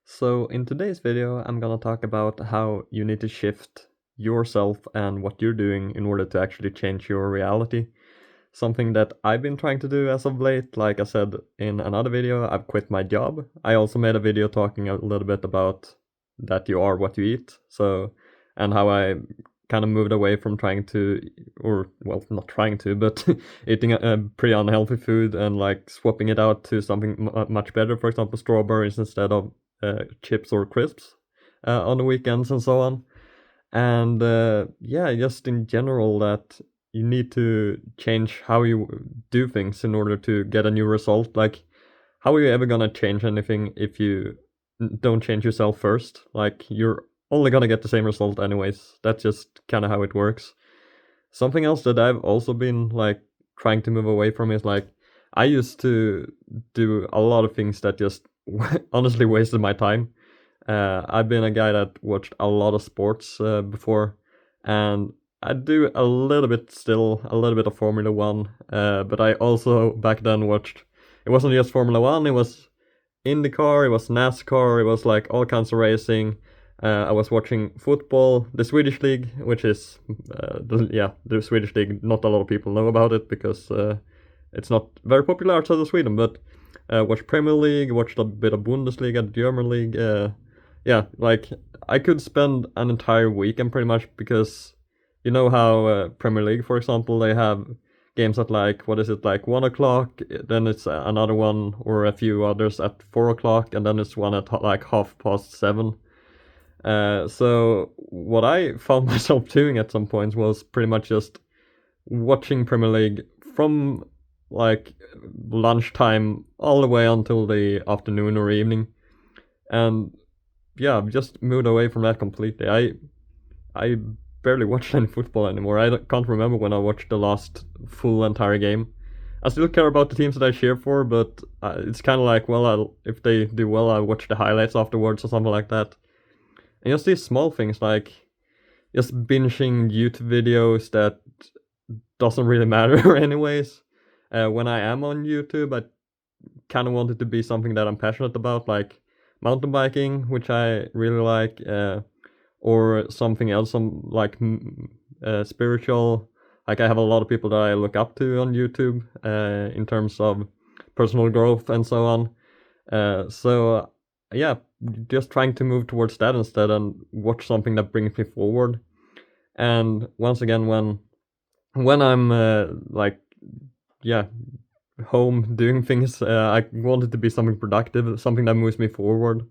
So in today's video, I'm gonna talk about how you need to shift yourself and what you're doing in order to actually change your reality. Something that I've been trying to do as of late. Like I said in another video, I've quit my job. I also made a video talking a little bit about that you are what you eat. And how I kind of moved away from trying to, or well, not trying to, but eating a pretty unhealthy food and like swapping it out to something much better. For example, strawberries instead of chips or crisps on the weekends and so on. And yeah, just in general, that you need to change how you do things in order to get a new result. Like, how are you ever gonna change anything if you don't change yourself first? Like, you're only gonna get the same result anyways. That's just kind of how it works. Something else that I've also been like trying to move away from is like, I used to do a lot of things that just honestly wasted my time. I've been a guy that watched a lot of sports before, and I do a little bit still, a little bit of Formula One. But I also back then watched. It wasn't just Formula One. It was IndyCar. It was NASCAR. It was like all kinds of racing. I was watching football, the Swedish league, which is the Swedish league. Not a lot of people know about it because it's not very popular outside of Sweden. But watched Premier League, watched a bit of Bundesliga, the German league. Yeah, like I could spend an entire weekend pretty much because you know how Premier League, for example, they have games at like what is it like 1 o'clock, then it's another one or a few others at 4 o'clock, and then it's one at like 7:30. So what I found myself doing at some points was pretty much just watching Premier League from like lunchtime all the way until the afternoon or evening, and yeah, I've just moved away from that completely. I barely watch any football anymore. Can't remember when I watched the last full entire game. I still care about the teams that I cheer for, but it's kind of like, well, if they do well, I watch the highlights afterwards or something like that. And just these small things like just binging YouTube videos that doesn't really matter anyways. When I am on YouTube, I kind of want it to be something that I'm passionate about, like mountain biking, which I really like, or something else, some like spiritual. Like I have a lot of people that I look up to on YouTube in terms of personal growth and so on. Yeah, just trying to move towards that instead and watch something that brings me forward. And once again, when I'm like yeah home doing things, I want it to be something productive, something that moves me forward,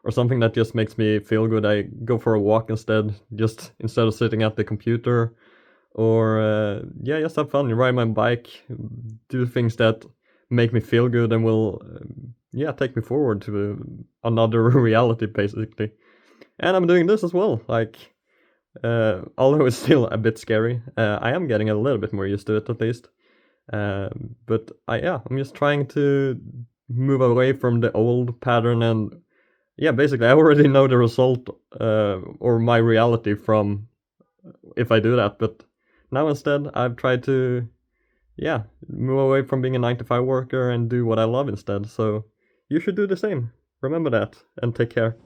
or something that just makes me feel good. I go for a walk instead of sitting at the computer, or yeah, just have fun, ride my bike, do things that make me feel good and will yeah, take me forward to another reality basically. And I'm doing this as well, like although it's still a bit scary, I am getting a little bit more used to it at least. But I'm just trying to move away from the old pattern, and yeah, basically I already know the result or my reality from if I do that. But now instead I've tried to move away from being a 9 to 5 worker and do what I love instead. So you should do the same. Remember that and take care.